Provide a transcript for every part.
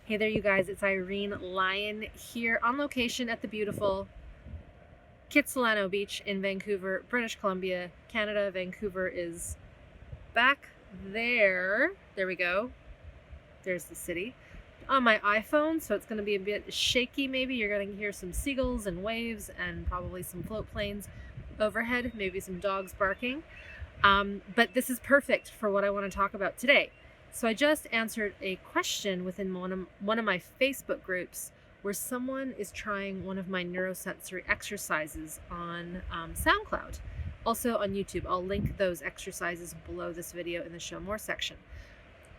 Hey there, you guys. It's Irene Lyon here on location at the beautiful Kitsilano Beach in Vancouver, British Columbia, Canada. Vancouver is back there. There we go. There's the city. On my iPhone, so it's going to be a bit shaky maybe. You're going to hear some seagulls and waves and probably some float planes overhead, maybe some dogs barking. But this is perfect for what I want to talk about today. So I just answered a question within one of my Facebook groups where someone is trying one of my neurosensory exercises on SoundCloud, also on YouTube. I'll link those exercises below this video in the show more section.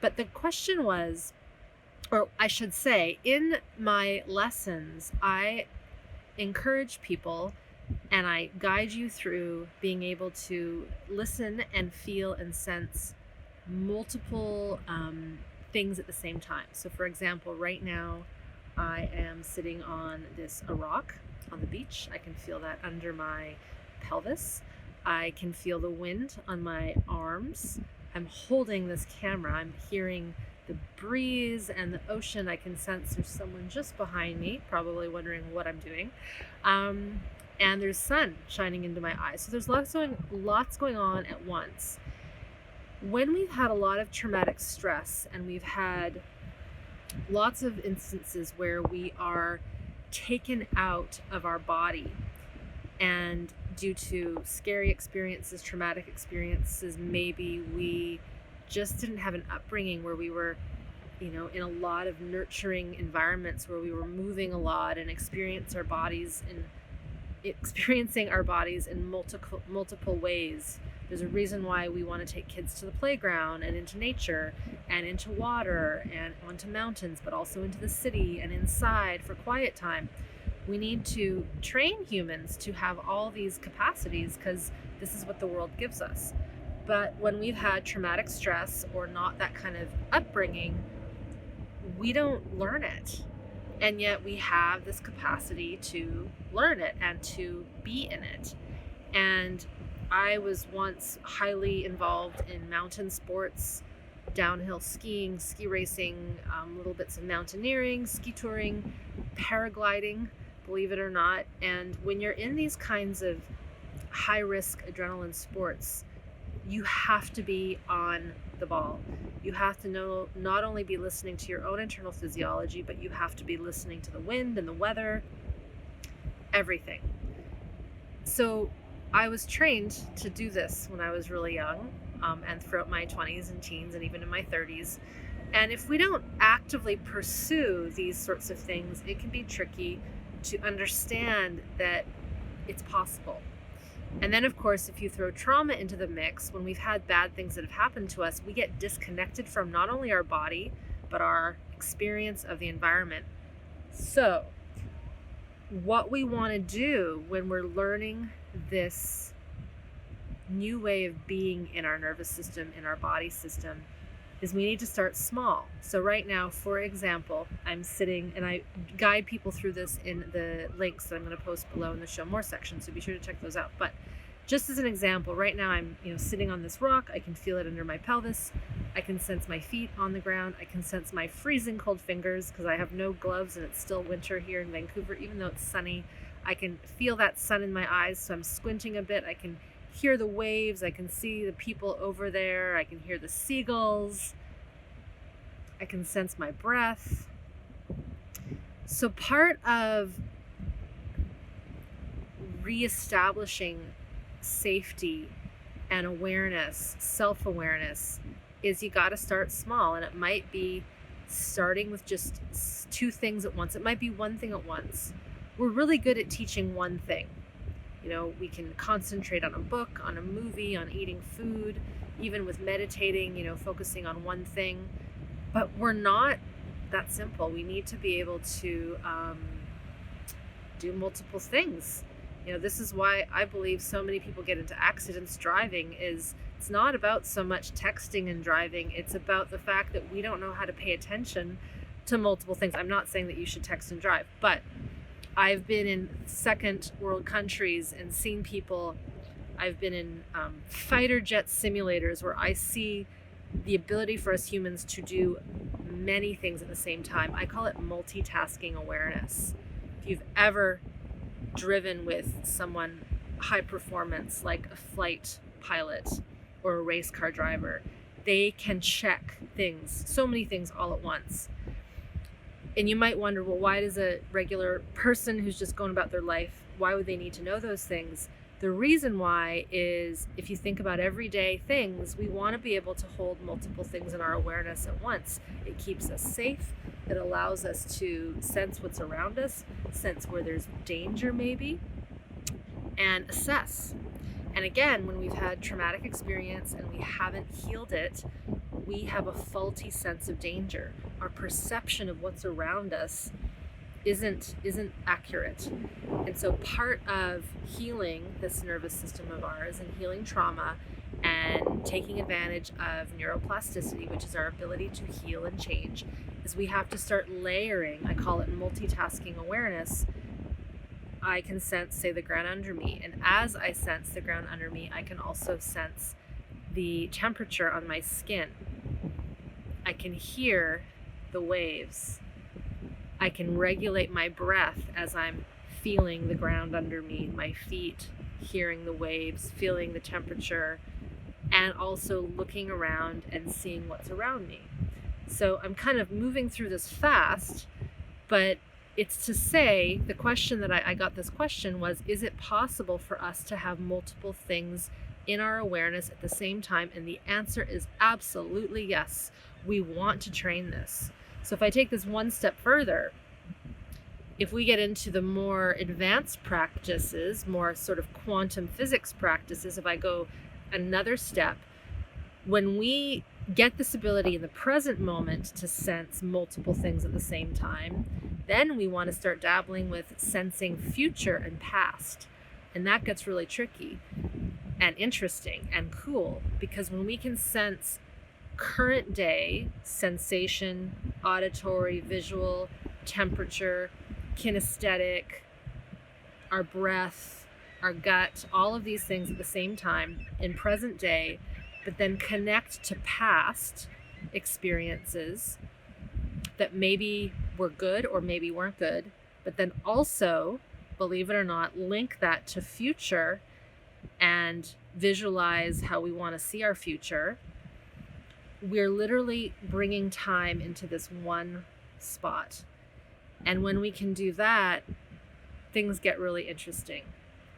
But the question was, or I should say, in my lessons, I encourage people and I guide you through being able to listen and feel and sense multiple things at the same time. So for example, right now I am sitting on a rock on the beach. I can feel that under my pelvis. I can feel the wind on my arms. I'm holding this camera. I'm hearing the breeze and the ocean. I can sense there's someone just behind me, probably wondering what I'm doing. And there's sun shining into my eyes. So there's lots going on at once. When we've had a lot of traumatic stress and we've had lots of instances where we are taken out of our body, and due to scary experiences, traumatic experiences, maybe we just didn't have an upbringing where we were, in a lot of nurturing environments where we were moving a lot and experiencing our bodies in multiple ways. There's a reason why we want to take kids to the playground and into nature and into water and onto mountains, but also into the city and inside for quiet time. We need to train humans to have all these capacities because this is what the world gives us. But when we've had traumatic stress or not that kind of upbringing, we don't learn it. And yet we have this capacity to learn it and to be in it. And I was once highly involved in mountain sports, downhill skiing, ski racing, little bits of mountaineering, ski touring, paragliding, believe it or not. And when you're in these kinds of high-risk adrenaline sports, you have to be on the ball. You have to not only be listening to your own internal physiology, but you have to be listening to the wind and the weather, everything. So I was trained to do this when I was really young, and throughout my 20s and teens and even in my 30s. And if we don't actively pursue these sorts of things, it can be tricky to understand that it's possible. And then, of course, if you throw trauma into the mix, when we've had bad things that have happened to us, we get disconnected from not only our body, but our experience of the environment. So what we want to do when we're learning this new way of being in our nervous system, in our body system, is we need to start small. So right now, for example, I'm sitting, and I guide people through this in the links that I'm going to post below in the show more section, so be sure to check those out. But just as an example, right now I'm sitting on this rock. I can feel it under my pelvis. I can sense my feet on the ground. I can sense my freezing cold fingers because I have no gloves and it's still winter here in Vancouver, even though it's sunny. I can feel that sun in my eyes, so I'm squinting a bit. I can hear the waves. I can see the people over there. I can hear the seagulls. I can sense my breath. So part of reestablishing safety and awareness, self-awareness, is you got to start small. And it might be starting with just two things at once. It might be one thing at once. We're really good at teaching one thing. We can concentrate on a book, on a movie, on eating food, even with meditating, focusing on one thing. But we're not that simple. We need to be able to do multiple things. This is why I believe so many people get into accidents driving. It's not about so much texting and driving. It's about the fact that we don't know how to pay attention to multiple things. I'm not saying that you should text and drive, but I've been in second world countries and seen people. I've been in fighter jet simulators where I see the ability for us humans to do many things at the same time. I call it multitasking awareness. If you've ever driven with someone high performance, like a flight pilot or a race car driver, they can check things, so many things all at once. And you might wonder, well, why does a regular person who's just going about their life, why would they need to know those things? The reason why is, if you think about everyday things, we want to be able to hold multiple things in our awareness at once. It keeps us safe. It allows us to sense what's around us, sense where there's danger maybe, and assess. And again, when we've had traumatic experience and we haven't healed it, we have a faulty sense of danger. Our perception of what's around us isn't accurate. And so part of healing this nervous system of ours and healing trauma and taking advantage of neuroplasticity, which is our ability to heal and change, is we have to start layering. I call it multitasking awareness. I can sense, say, the ground under me. And as I sense the ground under me, I can also sense the temperature on my skin. I can hear the waves. I can regulate my breath as I'm feeling the ground under me, my feet, hearing the waves, feeling the temperature, and also looking around and seeing what's around me. So I'm kind of moving through this fast, but it's to say, the question that I got this question was, is it possible for us to have multiple things in our awareness at the same time? And the answer is absolutely yes. We want to train this. So if I take this one step further, if we get into the more advanced practices, more sort of quantum physics practices, if I go another step, when we get this ability in the present moment to sense multiple things at the same time, then we want to start dabbling with sensing future and past. And that gets really tricky and interesting and cool, because when we can sense current day sensation, auditory, visual, temperature, kinesthetic, our breath, our gut, all of these things at the same time in present day, but then connect to past experiences that maybe were good or maybe weren't good, but then also, believe it or not, link that to future and visualize how we want to see our future. We're literally bringing time into this one spot. And when we can do that, things get really interesting.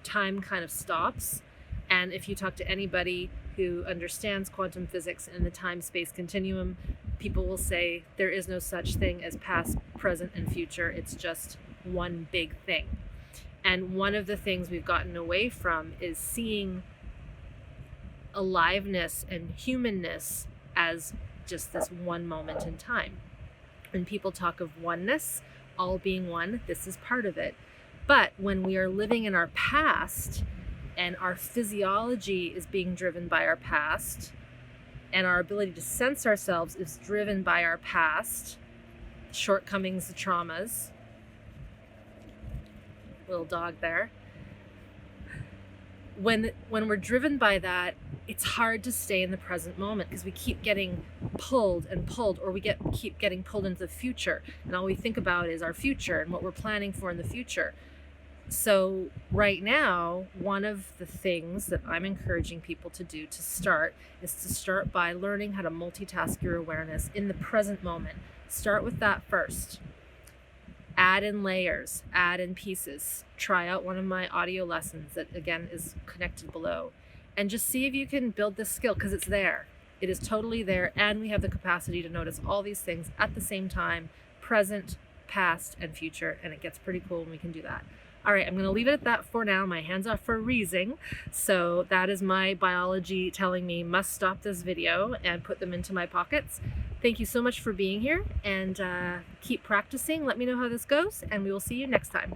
Time kind of stops. And if you talk to anybody who understands quantum physics and the time-space continuum, people will say there is no such thing as past, present, and future. It's just one big thing. And one of the things we've gotten away from is seeing aliveness and humanness as just this one moment in time. When people talk of oneness, all being one, this is part of it. But when we are living in our past and our physiology is being driven by our past and our ability to sense ourselves is driven by our past, shortcomings, the traumas, little dog there. When we're driven by that, it's hard to stay in the present moment because we keep getting pulled and pulled, or we keep getting pulled into the future, and all we think about is our future and what we're planning for in the future. So right now, one of the things that I'm encouraging people to do to start is to start by learning how to multitask your awareness in the present moment. Start with that first. Add in layers, add in pieces. Try out one of my audio lessons that, again, is connected below. And just see if you can build this skill, because it's there. It is totally there, and we have the capacity to notice all these things at the same time, present, past, and future, and it gets pretty cool when we can do that. All right, I'm going to leave it at that for now. My hands are freezing, so that is my biology telling me must stop this video and put them into my pockets. Thank you so much for being here, and keep practicing. Let me know how this goes, and we will see you next time.